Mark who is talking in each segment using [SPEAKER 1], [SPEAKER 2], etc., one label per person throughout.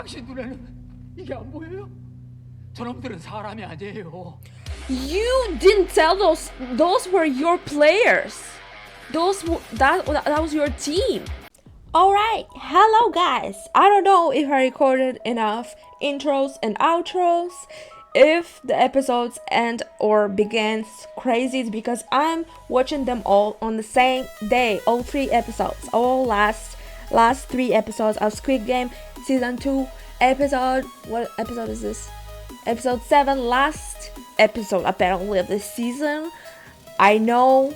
[SPEAKER 1] 당신 눈에는 이게 안 보여요? 저놈들은 사람이 아니에요.
[SPEAKER 2] You didn't tell those were your players. That was your team. Alright, hello guys. I don't know if I recorded enough intros and outros. If the episodes end or begins crazy, it's because I'm watching them all on the same day. All 3 episodes. All last 3 episodes of Squid Game season 2 episode. What episode is this? Episode 7, last episode apparently of this season. I know.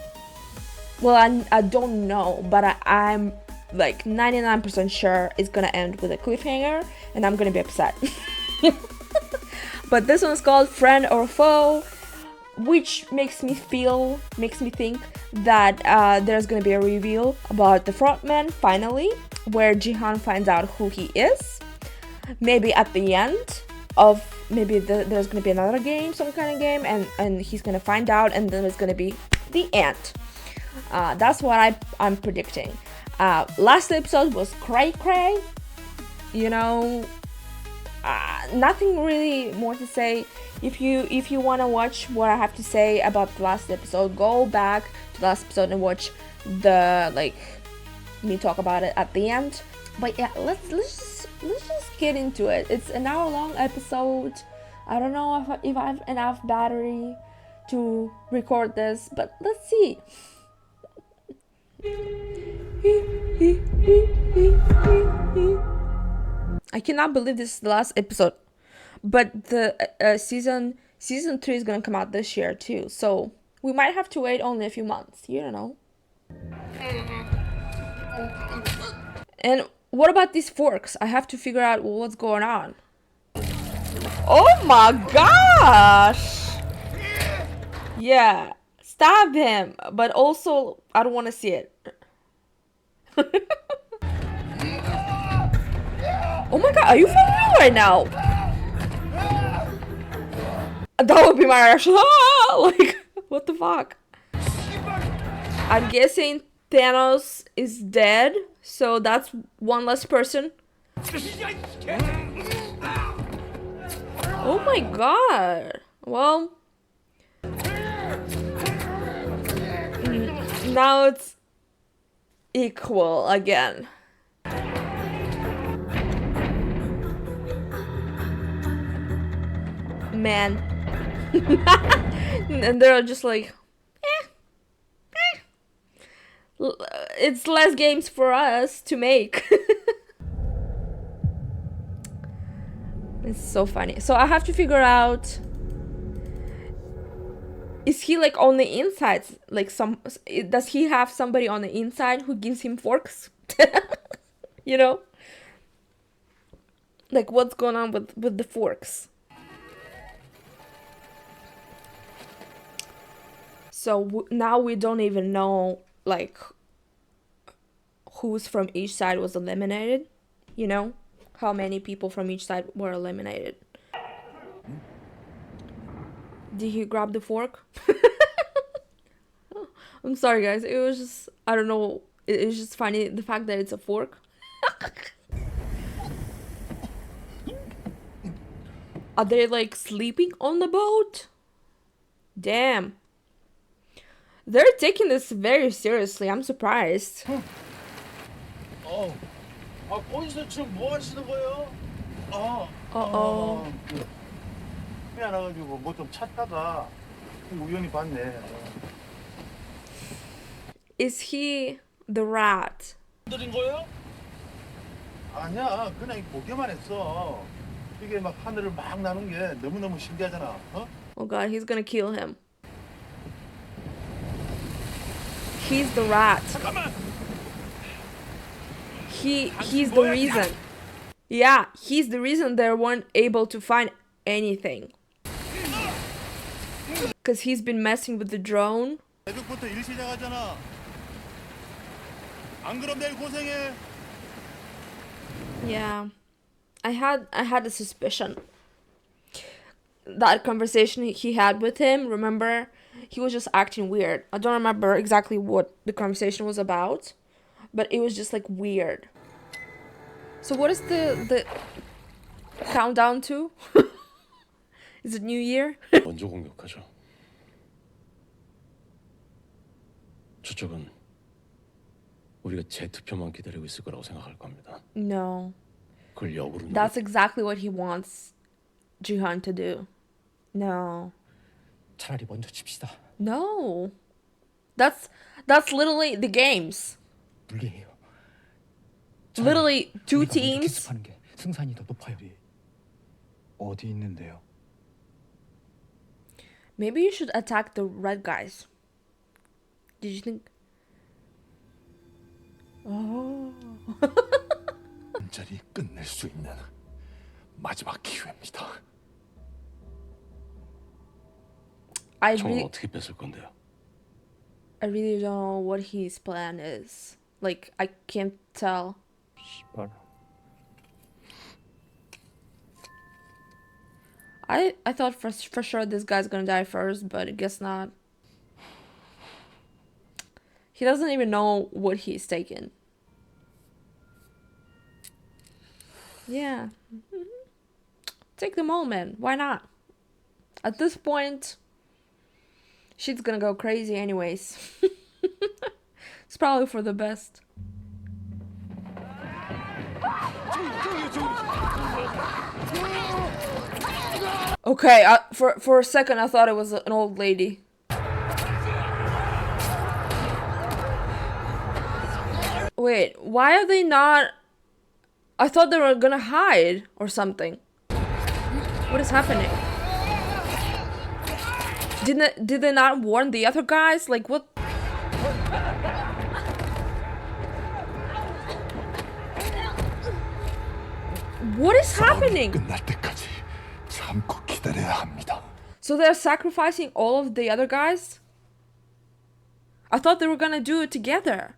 [SPEAKER 2] Well, I don't know, but I'm like 99% sure it's gonna end with a cliffhanger, and I'm gonna be upset. But this one's called Friend or Foe, which makes me think that there's gonna be a reveal about the frontman finally, where Jihan finds out who he is. Maybe at the end of there's gonna be another game, some kind of game, and he's gonna find out, and then it's gonna be the end. That's what I'm predicting. Last episode was cray, you know. Nothing really more to say. If you want to watch what I have to say about the last episode, go back to the last episode and watch me talk about it at the end. But yeah, let's just get into it. It's an hour-long episode. I don't know if I have enough battery to record this, but let's see. I cannot believe this is the last episode, but the season 3 is gonna come out this year too, so we might have to wait only a few months. You don't know. And what about these forks? I have to figure out what's going on. Oh my gosh! Yeah, stab him, but also I don't want to see it. Oh my god, are you for real right now? That would be my reaction. Like, what the fuck? I'm guessing Thanos is dead, so that's one less person. Oh my god. Well, now it's equal again. Man. And they're just like, it's less games for us to make. It's so funny. So I have to figure out, is he like on the inside? Like does he have somebody on the inside who gives him forks? You know? Like, what's going on with the forks? So now we don't even know, like, who's from each side was eliminated, you know? How many people from each side were eliminated. Did he grab the fork? I'm sorry, guys. It was just, I don't know. It's just funny, the fact that it's a fork. Are they, like, sleeping on the boat? Damn. They're taking this very seriously. I'm surprised.
[SPEAKER 3] 거기서 지금 뭐 하시는 거예요? 미안해가지고 뭐 좀 찾다가 우연히 봤네.
[SPEAKER 2] Is he the rat?
[SPEAKER 3] 들인 거예요? 아니야, 그냥 보기만 했어. 이게 막 하늘을 막 나는 게 너무너무 신기하잖아.
[SPEAKER 2] Oh god, he's gonna kill him. He's the rat. He's the reason. Yeah, he's the reason they weren't able to find anything. Because he's been messing with the drone.
[SPEAKER 3] 새벽부터 일 시작하잖아. 안 그럼 내일 고생해.
[SPEAKER 2] Yeah. I had a suspicion. That conversation he had with him, remember? He was just acting weird. I don't remember exactly what the conversation was about, but it was just like weird. So what is the Countdown to? Is it New Year?
[SPEAKER 4] 먼저 공격하죠. 저쪽은 우리가 제 투표만 기다리고 있을 거라고 생각할 겁니다.
[SPEAKER 2] No.
[SPEAKER 4] 그걸 역으로
[SPEAKER 2] That's exactly what he wants Jihan to do. No.
[SPEAKER 1] 차라리 먼저 칩시다.
[SPEAKER 2] No. That's literally the games.
[SPEAKER 1] 불리해요.
[SPEAKER 2] Literally two
[SPEAKER 1] 우리가 먼저
[SPEAKER 2] teams.
[SPEAKER 1] 기습하는 게 승산이 더 높아요. 어디 있는데요?
[SPEAKER 2] Maybe you should attack the red guys. Did you think? Oh.
[SPEAKER 3] 완전히 끝낼 수 있는 마지막 기회입니다.
[SPEAKER 2] I
[SPEAKER 4] 총을
[SPEAKER 2] really,
[SPEAKER 4] 어떻게 뺏을 건데요?
[SPEAKER 2] I really don't know what his plan is. Like, I can't tell.
[SPEAKER 4] 씨발.
[SPEAKER 2] I thought for sure this guy's gonna die first, but I guess not. He doesn't even know what he's taking. Yeah. Take the moment. Why not? At this point, shit's gonna go crazy anyways. It's probably for the best. Okay, for a second I thought it was an old lady. Wait, why are they not... I thought they were gonna hide or something. What is happening? Did they not warn the other guys? Like, what? What is happening?
[SPEAKER 3] 끝날 때까지 참고 기다려야 합니다.
[SPEAKER 2] So they're sacrificing all of the other guys? I thought they were gonna do it together.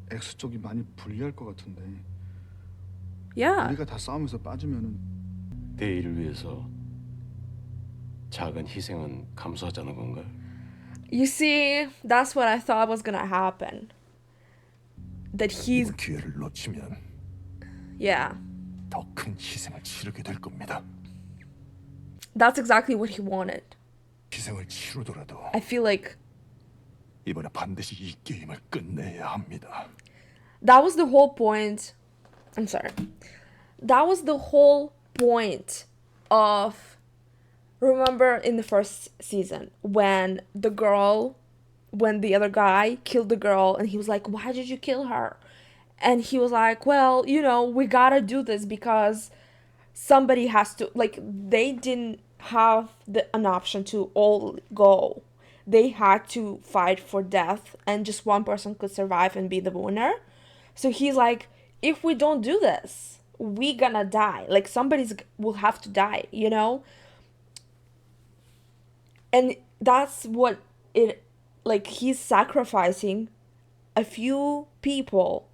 [SPEAKER 5] X 쪽이 많이 불리할 것 같은데
[SPEAKER 2] Yeah.
[SPEAKER 5] 우리가 다 싸우면서 빠지면은
[SPEAKER 4] 대의를 위해서 작은 희생은 감수하자는 건가요?
[SPEAKER 2] You see, that's what I thought was gonna happen. That he's...
[SPEAKER 3] 이번 기회를 놓치면
[SPEAKER 2] Yeah.
[SPEAKER 3] 더 큰 희생을 치르게 될 겁니다.
[SPEAKER 2] That's exactly what he wanted.
[SPEAKER 3] 희생을 치르더라도
[SPEAKER 2] I feel like
[SPEAKER 3] 이번에 반드시 이 게임을 끝내야 합니다.
[SPEAKER 2] that was the whole point. I'm sorry. That was the whole point of... Remember in the first season when the other guy killed the girl and he was like, why did you kill her? And he was like, well, you know, we gotta do this because somebody has to, like, they didn't have an option to all go. They had to fight for death and just one person could survive and be the winner. So he's like, if we don't do this, we gonna die. Like, will have to die, you know? And that's what it, like, he's sacrificing a few people.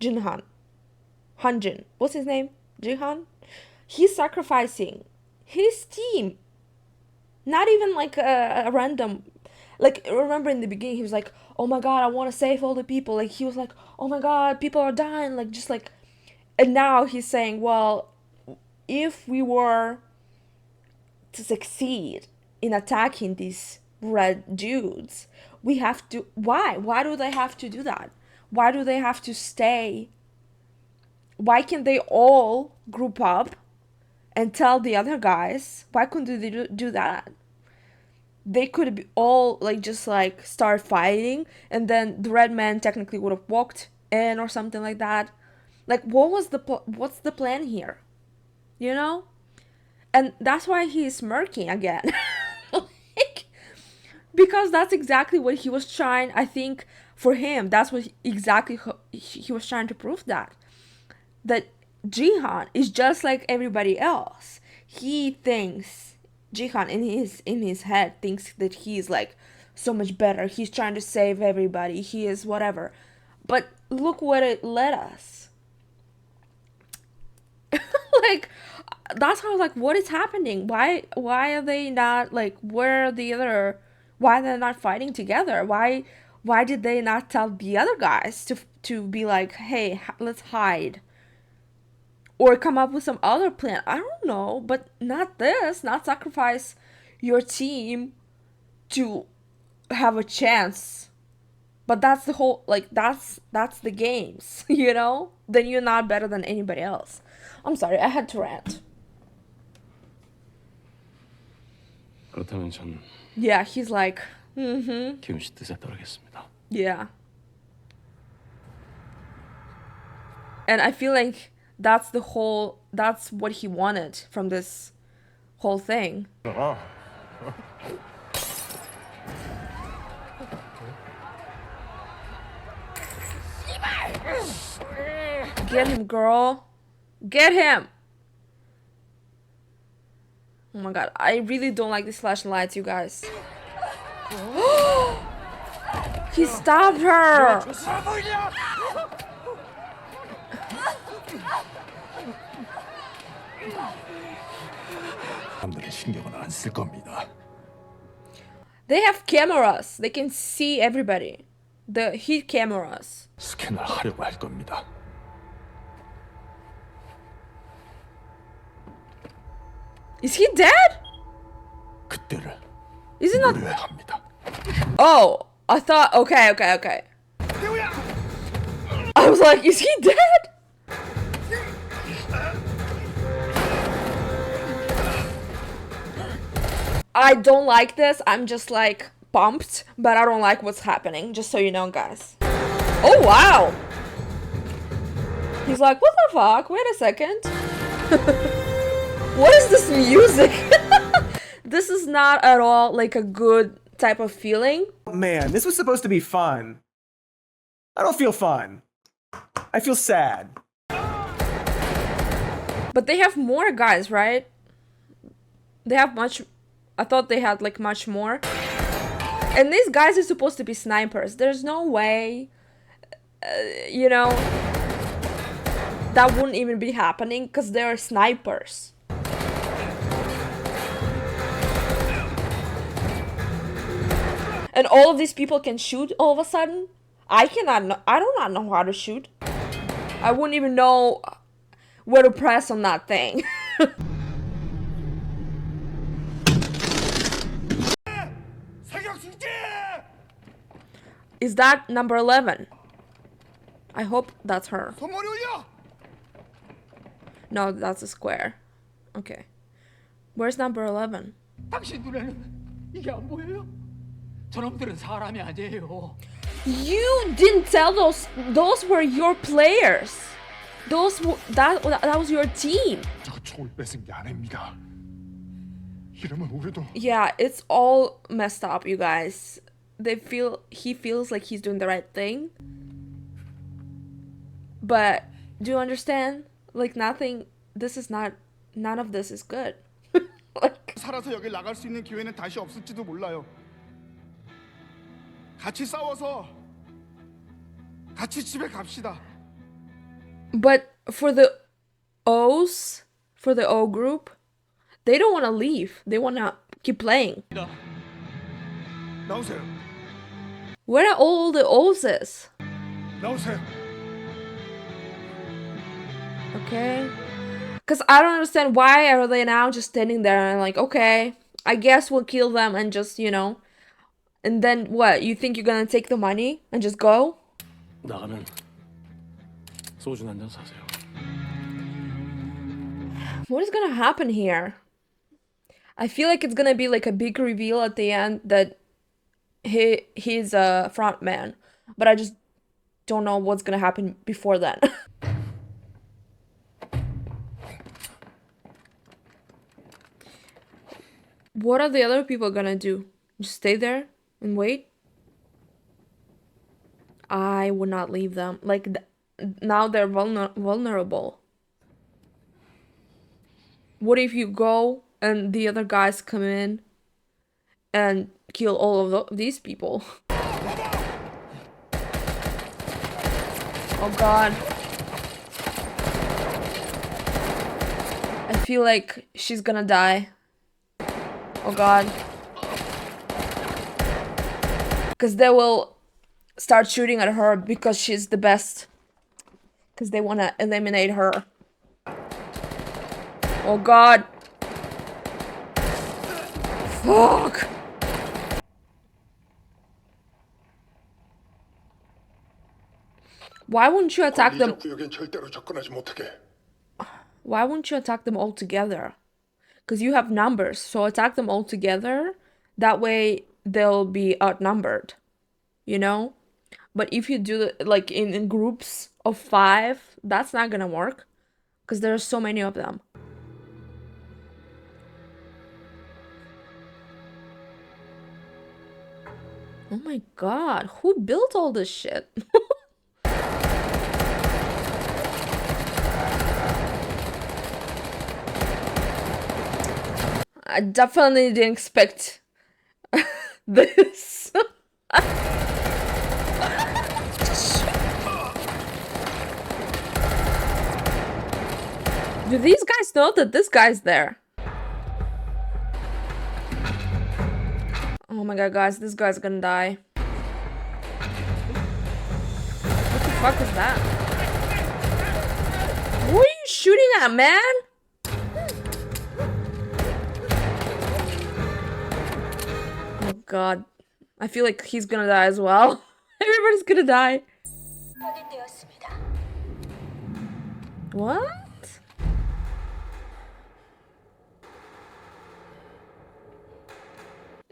[SPEAKER 2] Hanjin, what's his name? Jihan? He's sacrificing his team. Not even like a random, like, remember in the beginning he was like, oh my god, I want to save all the people. Like, he was like, oh my god, people are dying. Like, just like, and now he's saying, well, if we were to succeed in attacking these red dudes, we have to... Why do they have to do that? Why do they have to stay? Why can't they all group up and tell the other guys? Why couldn't they do that? They could be all, like, just, like, start fighting, and then the red man technically would have walked in or something like that. Like, what's the plan here? You know? And that's why he's smirking again. Like, because that's exactly what he was trying, I think, for him. That's what exactly he was trying to prove, that Jihan is just like everybody else. He thinks, Jihan in his head thinks that he's like so much better. He's trying to save everybody. He is whatever. But look what it led us. Like, that's how I was like, what is happening? Why are they not, like, where are the other... Why they're not fighting together? Why did they not tell the other guys to be like, hey, let's hide? or come up with some other plan. I don't know, but not this. Not sacrifice your team to have a chance. But that's the whole, like, that's the games, you know? Then you're not better than anybody else. I'm sorry, I had to rant.
[SPEAKER 4] 그렇다면 전
[SPEAKER 2] Yeah, he's like,
[SPEAKER 4] 기훈 씨 뜻에 따르겠습니다.
[SPEAKER 2] yeah. And I feel like that's what he wanted from this whole thing. Get him, girl. Get him. Oh my god, I really don't like these flashlights, you guys. He stabbed her.
[SPEAKER 6] 사람들은 신경은 안 쓸 겁니다.
[SPEAKER 2] They have cameras. They can see everybody. The heat cameras.
[SPEAKER 6] 스캔을 하려고 할 겁니다.
[SPEAKER 2] Is he dead?
[SPEAKER 6] 그때를
[SPEAKER 2] Is he not?
[SPEAKER 6] 노려야 합니다.
[SPEAKER 2] Oh, I thought. Okay. I was like, is he dead? I don't like this. I'm just like pumped, but I don't like what's happening. Just so you know, guys. Oh wow. He's like, what the fuck? Wait a second. What is this music? This is not at all like a good type of feeling.
[SPEAKER 7] Man, this was supposed to be fun. I don't feel fun. I feel sad.
[SPEAKER 2] But they have more guys, right? They have much. I thought they had like much more. And these guys are supposed to be snipers. There's no way, you know, that wouldn't even be happening because they're snipers. And all of these people can shoot all of a sudden. I do not know how to shoot. I wouldn't even know where to press on that thing. Is that number 11? I hope that's her. No, that's a square. Okay. Where's number 11?
[SPEAKER 1] 당신 눈에는 이게 안 보여요? 저놈들은 사람이 아니에요.
[SPEAKER 2] You didn't tell those were your players. That was your team.
[SPEAKER 6] 저 총을 뺏은 게 아닙니다. 이러면 우리도
[SPEAKER 2] Yeah, it's all messed up, you guys. He feels like he's doing the right thing. But do you understand? Like none of this is good. Like
[SPEAKER 5] 살아서 여길 나갈 수 있는 기회는 다시 없을지도 몰라요. 같이 싸워서 같이 집에 갑시다.
[SPEAKER 2] But for the O group, they don't want to leave. They want to keep playing.
[SPEAKER 5] 나오세요.
[SPEAKER 2] Where are all the O's?
[SPEAKER 5] 나오세요.
[SPEAKER 2] Okay. Because I don't understand why are they now just standing there and like, okay, I guess we'll kill them and just, you know. And then what? You think you're gonna take the money and just go?
[SPEAKER 4] 나가면 소주 한 잔 사세요.
[SPEAKER 2] What is gonna happen here? I feel like it's gonna be like a big reveal at the end that he's a front man, but I just don't know what's gonna happen before then. What are the other people gonna do? Just stay there and wait? I would not leave them. Like, now they're vulnerable. What if you go and the other guys come in and kill all of these people? Oh god. I feel like she's gonna die. Oh god. Because they will start shooting at her because she's the best. Because they want to eliminate her. Oh god. Fuck. Why wouldn't you attack them?
[SPEAKER 6] 구역엔 절대로 접근하지 못하게.
[SPEAKER 2] Why wouldn't you attack them all together? Because you have numbers, so attack them all together. That way they'll be outnumbered, you know? But if you do it like in groups of 5, that's not gonna work. Because there are so many of them. Oh my god, who built all this shit? I definitely didn't expect this. Do these guys know that this guy's there? Oh my god, guys, this guy's gonna die. What the fuck is that? Who are you shooting at, man? Oh god. I feel like he's gonna die as well. Everybody's gonna die. What?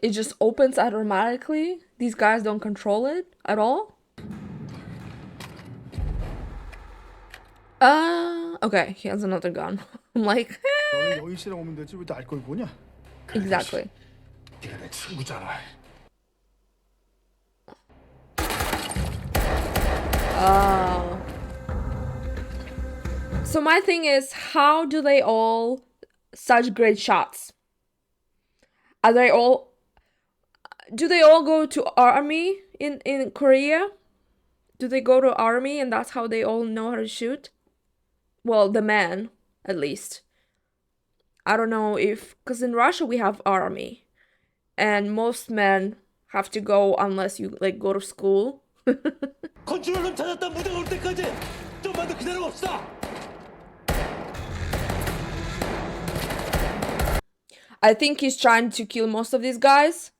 [SPEAKER 2] It just opens automatically? These guys don't control it at all? Okay, he has another gun. I'm like,
[SPEAKER 5] 너는 여기 씨랑 오면 되지 왜 날 걸 보냐?
[SPEAKER 2] exactly.
[SPEAKER 6] 네가 내 친구잖아.
[SPEAKER 2] Oh. So my thing is, how do they all such great shots? Are they all... Do they all go to army in Korea? Do they go to army and that's how they all know how to shoot? Well, the men, at least. I don't know if... Because in Russia we have army. And most men have to go unless you, like, go to school.
[SPEAKER 8] 컨트롤룸 찾았다. 무대가 올 때까지 좀만 더 기다려봅시다.
[SPEAKER 2] I think he's trying to kill most of these guys.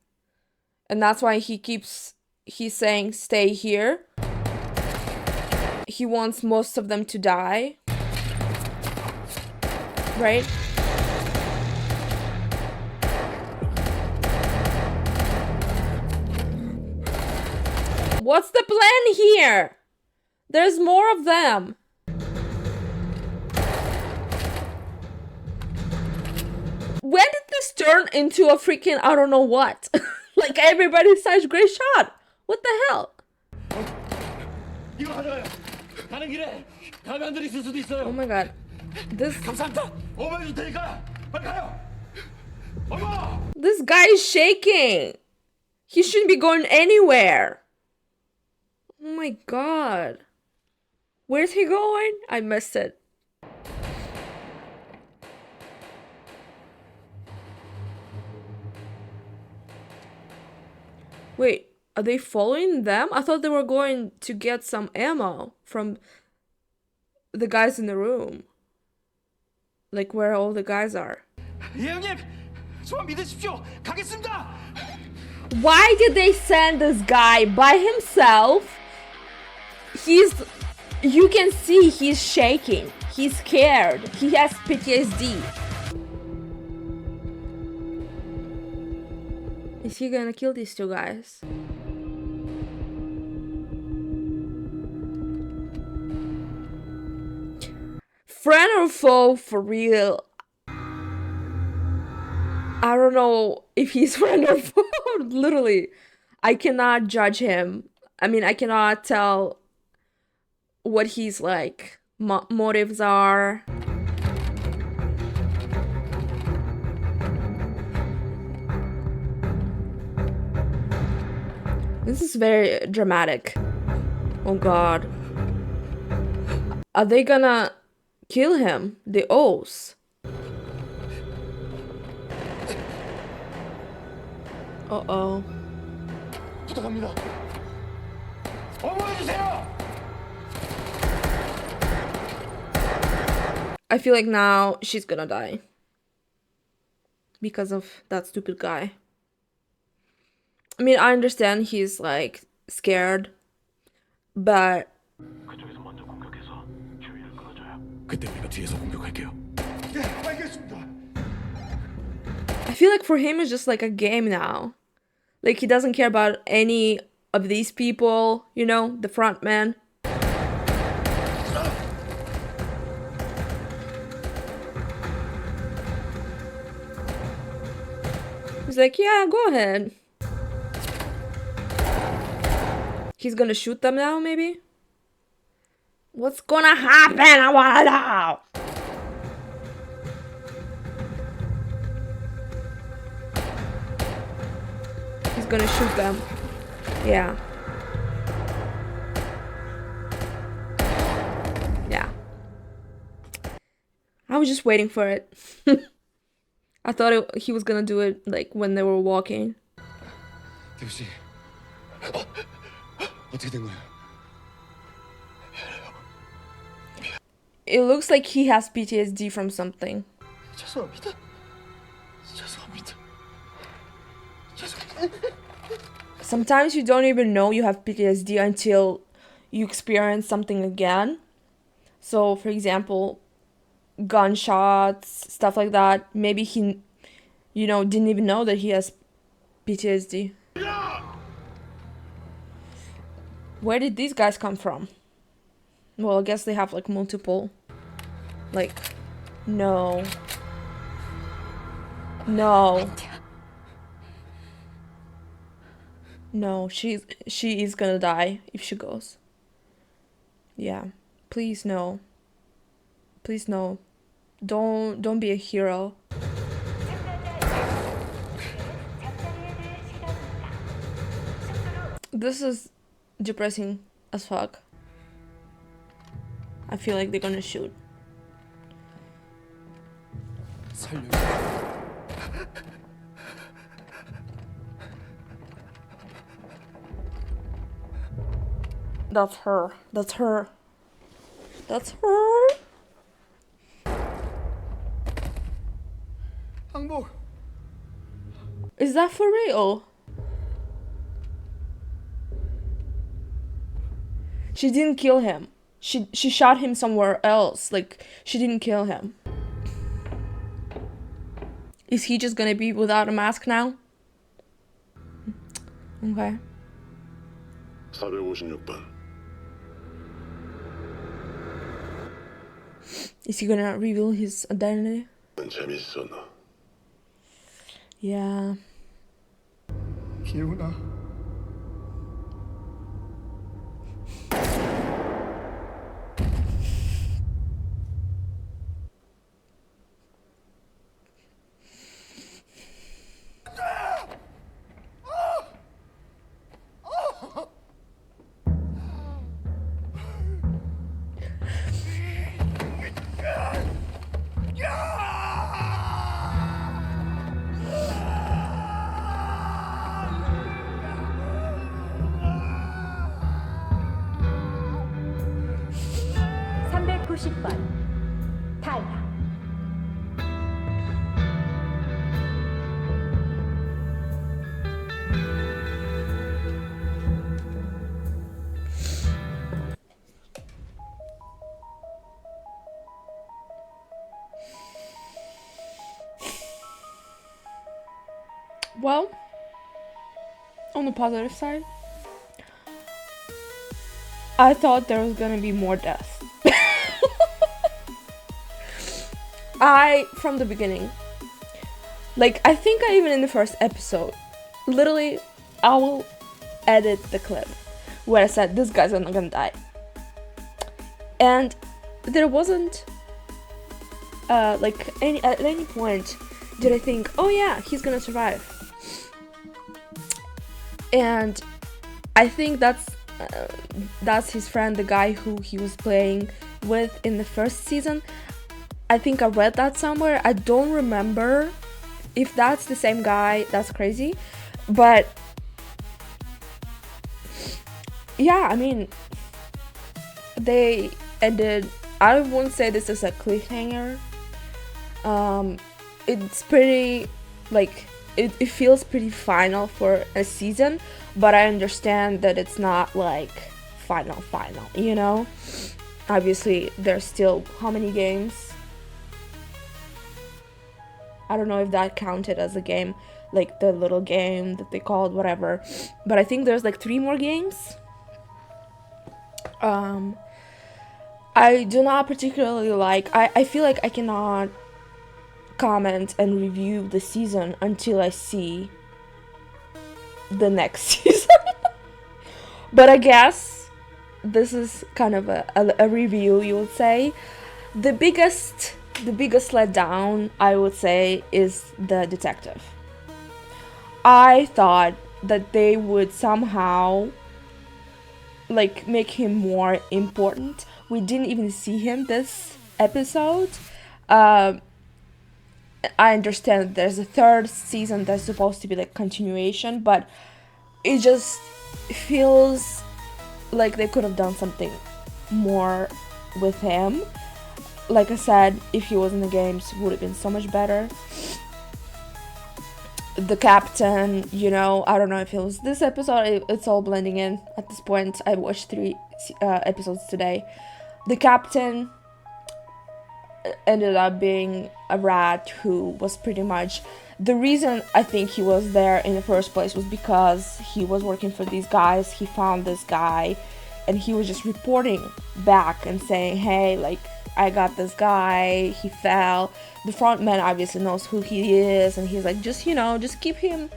[SPEAKER 2] And that's why he's saying stay here. He wants most of them to die. Right? What's the plan here? There's more of them. When did this turn into a freaking I don't know what? Like everybody's such great shot. What the hell?
[SPEAKER 8] 이거 가져가요. 가는 길에 가면들이 있을 수도 있어요.
[SPEAKER 2] Oh my god. This
[SPEAKER 8] 감사합니다. 5만 줄 테니까 빨리 가요. 어머!
[SPEAKER 2] this guy is shaking. He shouldn't be going anywhere. Oh my god. Where's he going? I missed it. Wait, are they following them? I thought they were going to get some ammo from the guys in the room. Like where all the guys are.
[SPEAKER 8] 예 형님, 저만 믿으십시오. 가겠습니다.
[SPEAKER 2] Why did they send this guy by himself? You can see he's shaking. He's scared. He has PTSD. Is he gonna kill these two guys? Friend or foe for real? I don't know if he's friend or foe. Literally, I cannot judge him. I mean, I cannot tell what he's like. Motives are. This is very dramatic. Oh god. Are they gonna kill him? The O's. Uh-oh.
[SPEAKER 8] 부탁합니다. 어머해 주세요.
[SPEAKER 2] I feel like now she's gonna die because of that stupid guy. I mean, I understand he's like scared, but
[SPEAKER 4] 그쪽에서 먼저 공격해서 주의를 끌어줘요. 그때 우리가 뒤에서 공격할게요.
[SPEAKER 5] 예, 알겠습니다.
[SPEAKER 2] I feel like for him it's just like a game now. Like he doesn't care about any of these people, you know, the front man. He's like, yeah, go ahead. He's gonna shoot them now, maybe? What's gonna happen? I wanna know! He's gonna shoot them. Yeah. Yeah. I was just waiting for it. I thought he was gonna do it like when they were walking.
[SPEAKER 6] 대우 씨, 어떻게 된 거야?
[SPEAKER 2] It looks like he has PTSD from something.
[SPEAKER 3] 죄송합니다. 죄송합니다. 죄송합니다.
[SPEAKER 2] Sometimes you don't even know you have PTSD until you experience something again. So, for example, gunshots, stuff like that. Maybe he, you know, didn't even know that he has PTSD. Where did these guys come from? Well, I guess they have like multiple. Like, no. No. No, she is gonna die if she goes. Yeah. Please no. Please no. Don't be a hero. This is depressing as fuck. I feel like they're gonna shoot. That's her. That's her. That's her.
[SPEAKER 5] 항복.
[SPEAKER 2] Is that for real? She didn't kill him. She shot him somewhere else. Like, she didn't kill him. Is he just gonna be without a mask now? Okay.
[SPEAKER 6] 456번.
[SPEAKER 2] Is he gonna reveal his identity?
[SPEAKER 6] 재밌어 너.
[SPEAKER 2] Yeah.
[SPEAKER 5] 기훈아.
[SPEAKER 2] Well, on the positive side, I thought there was gonna be more deaths. From the beginning, like, I think even in the first episode, literally, I will edit the clip where I said, this guy's not gonna die. And there wasn't, like, at any point did I think, oh yeah, he's gonna survive. And I think that's his friend, the guy who he was playing with in the first season. I think I read that somewhere. I don't remember if that's the same guy. That's crazy. But yeah, I mean, they ended I wouldn't say this is a cliffhanger. It's pretty, like, it feels pretty final for a season, but I understand that it's not like final, you know? Obviously, there's still how many games? I don't know if that counted as a game, like the little game that they called, whatever. But I think there's like 3 more games. I do not particularly like, I feel like I cannot comment and review the season until I see the next season. But I guess this is kind of a review, you would say. The biggest letdown, I would say, is the detective. I thought that they would somehow like make him more important. We didn't even see him this episode. I understand there's a 3rd season that's supposed to be like continuation, but it just feels like they could have done something more with him. Like I said, if he was in the games, it would have been so much better. The captain, you know, I don't know if it was this episode, it's all blending in at this point. I watched 3 episodes today. The captain ended up being a rat who was pretty much the reason I think he was there in the first place was because he was working for these guys. He found this guy and he was just reporting back and saying, hey, like, I got this guy, he fell. The front man obviously knows who he is, and he's like, just, you know, just keep him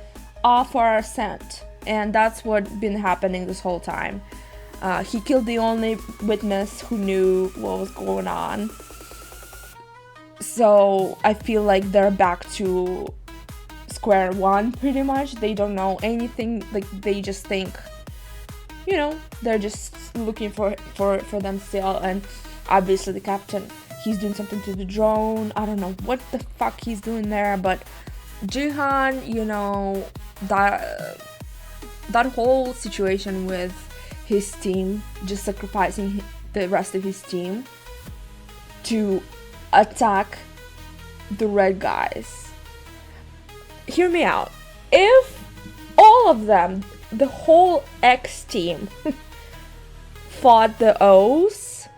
[SPEAKER 2] off our scent. And that's what's been happening this whole time. He killed the only witness who knew what was going on. So I feel like they're back to square one, pretty much. They don't know anything, like, they just think, you know, they're just looking for them still. And obviously the captain, he's doing something to the drone. I don't know what the fuck he's doing there, but Jihan, you know, that whole situation with his team, just sacrificing the rest of his team to attack the red guys. Hear me out. If all of them, the whole X team, fought the O's,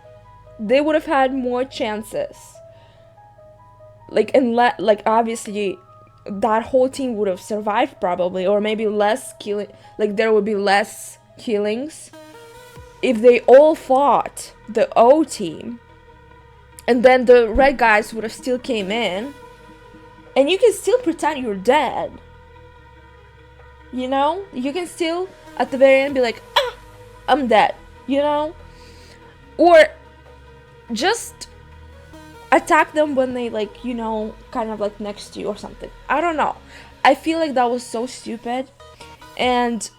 [SPEAKER 2] they would have had more chances. Like, obviously that whole team would have survived probably, or maybe less killing, like there would be less killings if they all fought the O team, and then the red guys would have still came in, and you can still pretend you're dead. You know, you can still at the very end be like, ah, I'm dead, you know, or just attack them when they, like, you know, kind of like next to you or something. I don't know. I feel like that was so stupid. And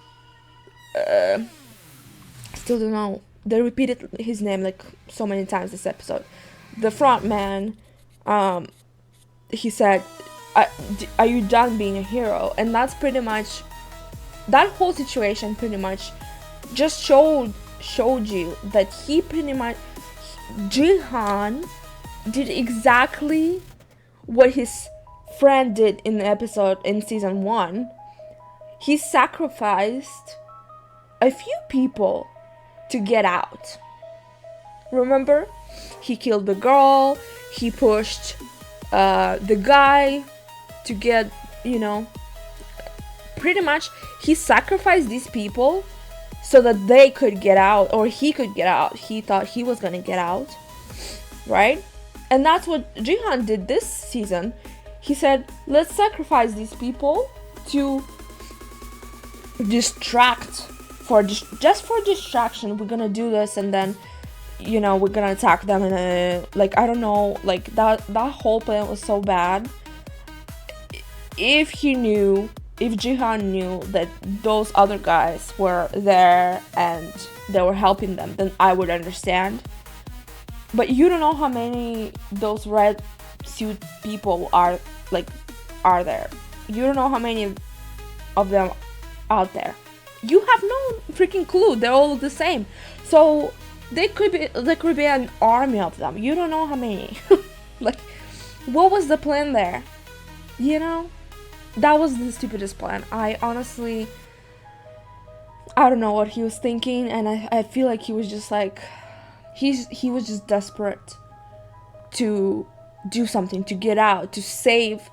[SPEAKER 2] still don't know. They repeated his name like so many times this episode. The front man, he said, are you done being a hero? And that's pretty much, that whole situation pretty much just showed you that he pretty much, Jihan did exactly what his friend did in the episode in season 1. He sacrificed a few people to get out. Remember? He killed the girl, he pushed the guy to get, you know, pretty much he sacrificed these people so that they could get out, or he could get out. He thought he was gonna get out, right? And that's what Jihan did this season. He said, let's sacrifice these people to distract, just for distraction. We're gonna do this, and then, you know, we're gonna attack them. And like, I don't know, like that whole plan was so bad. If Jihan knew that those other guys were there and they were helping them, then I would understand. But you don't know how many those red suit people are there. You don't know how many of them out there. You have no freaking clue. They all look the same. So There could be an army of them. You don't know how many. Like, what was the plan there? You know? That was the stupidest plan. I honestly, I don't know what he was thinking, and I feel like he was just like, he was just desperate to do something, to get out, to save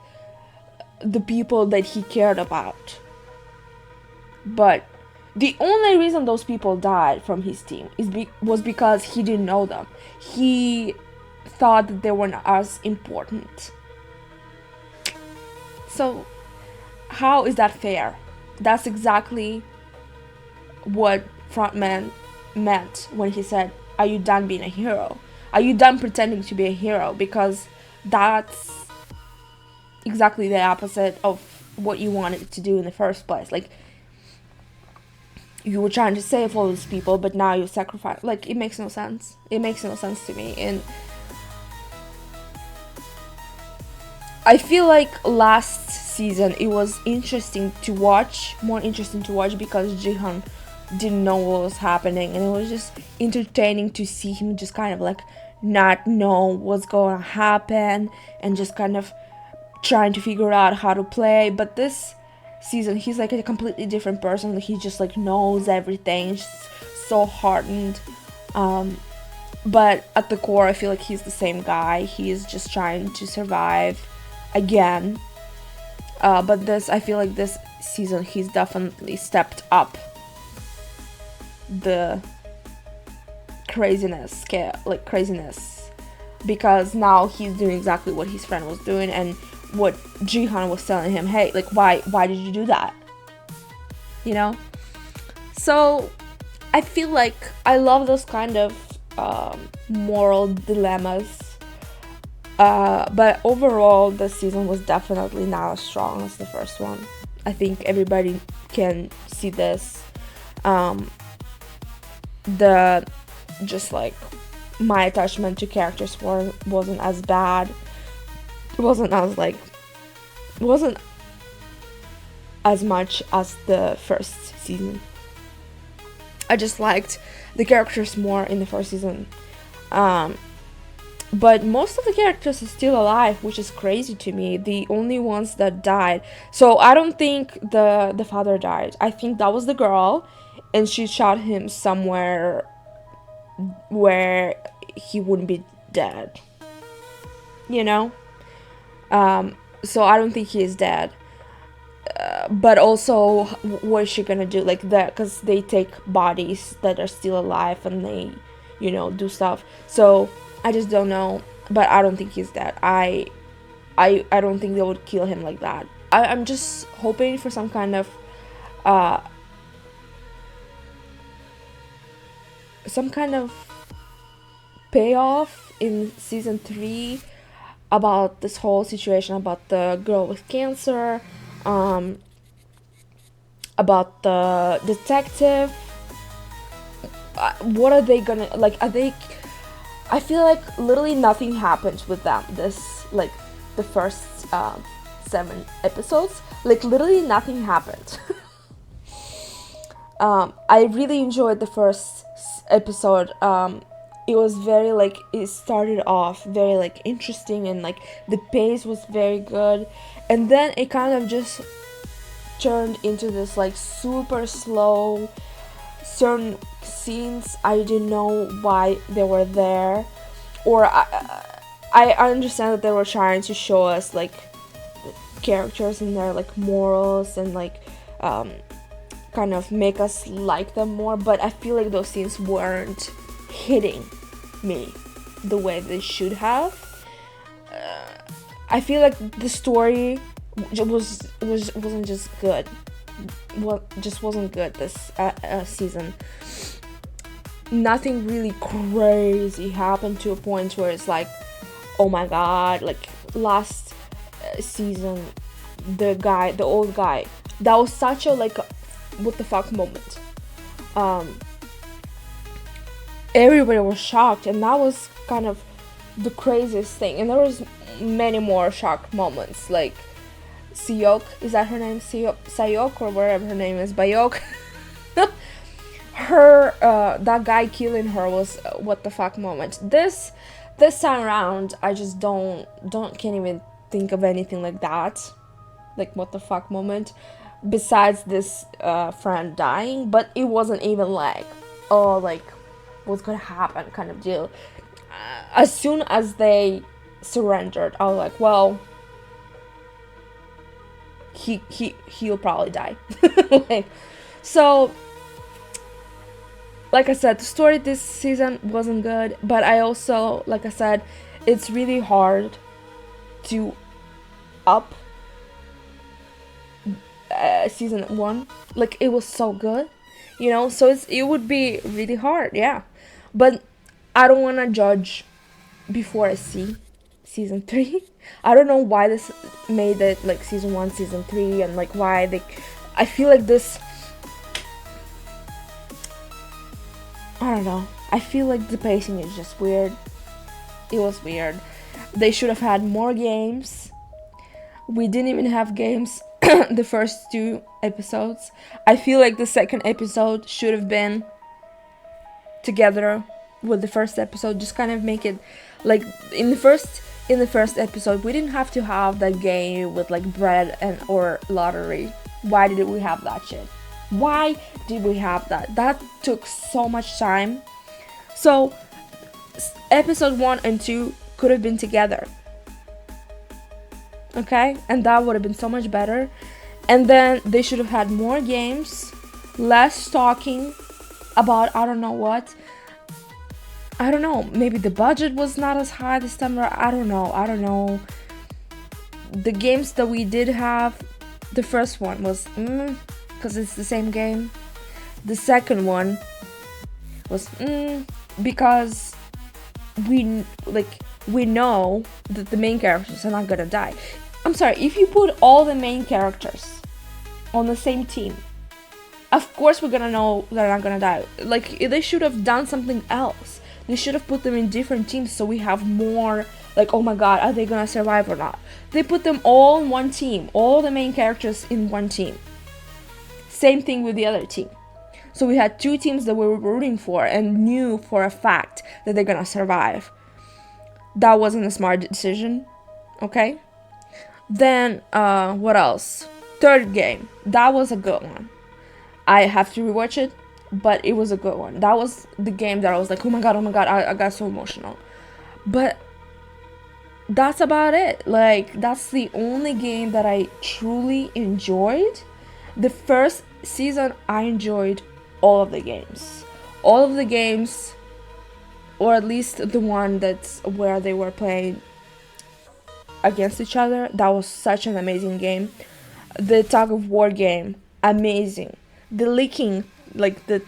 [SPEAKER 2] the people that he cared about. But the only reason those people died from his team was because he didn't know them. He thought that they weren't as important. So how is that fair? That's exactly what Frontman meant when he said, are you done being a hero? Are you done pretending to be a hero? Because that's exactly the opposite of what you wanted to do in the first place. Like, you were trying to save all these people, but now you sacrifice. Like, it makes no sense. It makes no sense to me. And I feel like last season it was interesting to watch, more interesting to watch, because Jihan didn't know what was happening, and it was just entertaining to see him just kind of like not know what's going to happen and just kind of trying to figure out how to play. But this season he's like a completely different person. He just like knows everything, just so hardened, but at the core I feel like he's the same guy. He's just trying to survive again, but I feel like this season he's definitely stepped up the craziness, because now he's doing exactly what his friend was doing, and what Jihan was telling him, hey, like, why did you do that? You know? So I feel like I love those kind of moral dilemmas, but overall this season was definitely not as strong as the first one. I think everybody can see this. Just like my attachment to characters wasn't as bad. It wasn't as much as the first season. I just liked the characters more in the first season, but most of the characters are still alive, which is crazy to me. The only ones that died, so I don't think the father died. I think that was the girl, and she shot him somewhere where he wouldn't be dead, you know? So I don't think he is dead. But also, what is she gonna do? Like that, because they take bodies that are still alive and they, you know, do stuff. So I just don't know. But I don't think he's dead. I don't think they would kill him like that. I'm just hoping for some kind of payoff in season 3 about this whole situation, about the girl with cancer, about the detective. What are they gonna, like, I feel like literally nothing happened with them this, like, the first 7 episodes. Like, literally nothing happened. I really enjoyed the first episode. It was very, like, it started off very, like, interesting, and, like, the pace was very good, and then it kind of just turned into this, like, super slow. Certain scenes, I didn't know why they were there, or I understand that they were trying to show us, like, characters and their, like, morals, and, like, kind of make us like them more, but I feel like those scenes weren't hitting me the way they should have. I feel like the story wasn't just good. Well, just wasn't good this season. Nothing really crazy happened to a point where it's like, oh my god, like last season, the old guy, that was such a, like, what the fuck moment. Everybody was shocked, and that was kind of the craziest thing. And there was many more shock moments, like Siyok, is that her name? Sayok, or whatever her name is, Bayok. her that guy killing her was what the fuck moment. This time around, I just can't even think of anything like that, like what the fuck moment, besides this friend dying. But it wasn't even like, oh, like what's gonna happen kind of deal. As soon as they surrendered, I was like, well, he'll probably die. Like, so like I said, the story this season wasn't good, but I also, like I said, it's really hard to up season 1. Like, it was so good, you know, so it would be really hard, yeah. But I don't want to judge before I see season 3. I don't know why this made it like season 1, season 3, and like why they, I feel like this, I don't know, I feel like the pacing is just weird. It was weird. They should have had more games. We didn't even have games the first 2 episodes. I feel like the second episode should have been together with the first episode. Just kind of make it like in the first episode we didn't have to have that game with like bread and or lottery. Why did we have that shit? Why did we have that? That took so much time. So episode 1 and 2 could have been together, okay, and that would have been so much better. And then they should have had more games, less talking about I don't know what. I don't know, maybe the budget was not as high this time around. I don't know. The games that we did have, the first one was because it's the same game. The second one was because we know that the main characters are not gonna die. I'm sorry, if you put all the main characters on the same team, of course we're gonna know they're not gonna die. Like, they should have done something else. They should have put them in different teams so we have more like, oh my god, are they gonna survive or not? They put them all in one team, all the main characters in one team. Same thing with the other team. So we had 2 teams that we were rooting for and knew for a fact that they're gonna survive. That wasn't a smart decision, okay? Then, what else? Third game. That was a good one. I have to rewatch it, but it was a good one. That was the game that I was like, oh my god, I got so emotional. But that's about it. Like, that's the only game that I truly enjoyed. The first season, I enjoyed all of the games. All of the games, or at least the one that's where they were playing against each other. That was such an amazing game. The tug of war game, amazing. The leaking, like the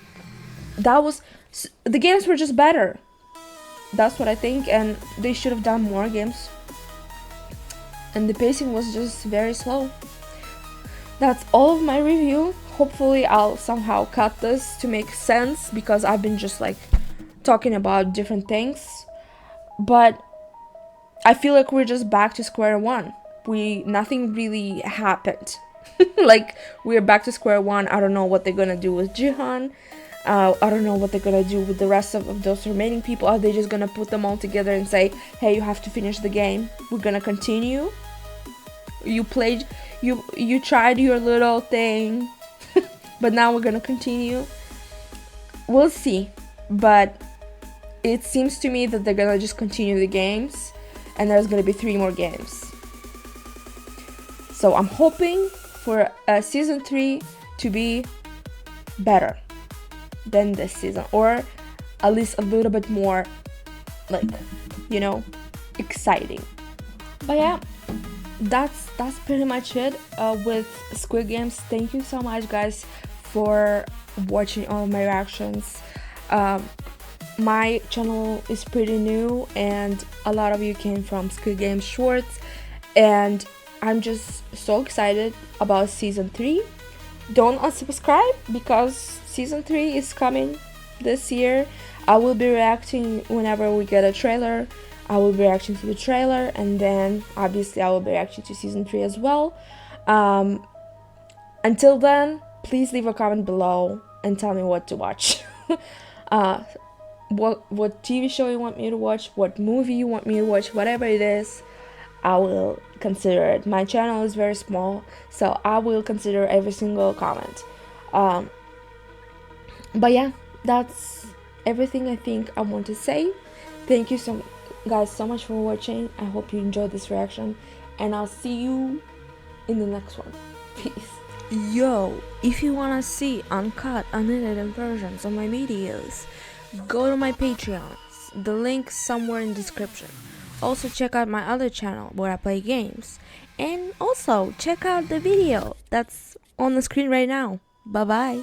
[SPEAKER 2] games were just better. That's what I think, and they should have done more games. And the pacing was just very slow. That's all of my review. Hopefully I'll somehow cut this to make sense, because I've been just like talking about different things. But I feel like we're just back to square one. Nothing really happened. Like, we're back to square one. I don't know what they're gonna do with Jihan. I don't know what they're gonna do with the rest of those remaining people. Are they just gonna put them all together and say, hey, you have to finish the game, we're gonna continue? You tried your little thing, but now we're gonna continue. We'll see. But it seems to me that they're gonna just continue the games, and there's gonna be 3 more games. So I'm hoping for season 3 to be better than this season, or at least a little bit more, like, you know, exciting. But yeah, that's pretty much it with Squid Games. Thank you so much, guys, for watching all my reactions. My channel is pretty new, and a lot of you came from Squid Game shorts, and I'm just so excited about season 3. Don't unsubscribe, because season 3 is coming this year. I will be reacting whenever we get a trailer. I will be reacting to the trailer, and then obviously I will be reacting to season 3 as well. Until then, please leave a comment below and tell me what to watch. What TV show you want me to watch, what movie you want me to watch, whatever it is, I will consider it. My channel is very small, so I will consider every single comment. But yeah, that's everything I think I want to say. Thank you guys so much for watching. I hope you enjoyed this reaction, and I'll see you in the next one. Peace. Yo, if you wanna see uncut, unedited versions of my videos, go to my Patreons. The link's somewhere in the description. Also check out my other channel where I play games. And also check out the video that's on the screen right now. Bye bye.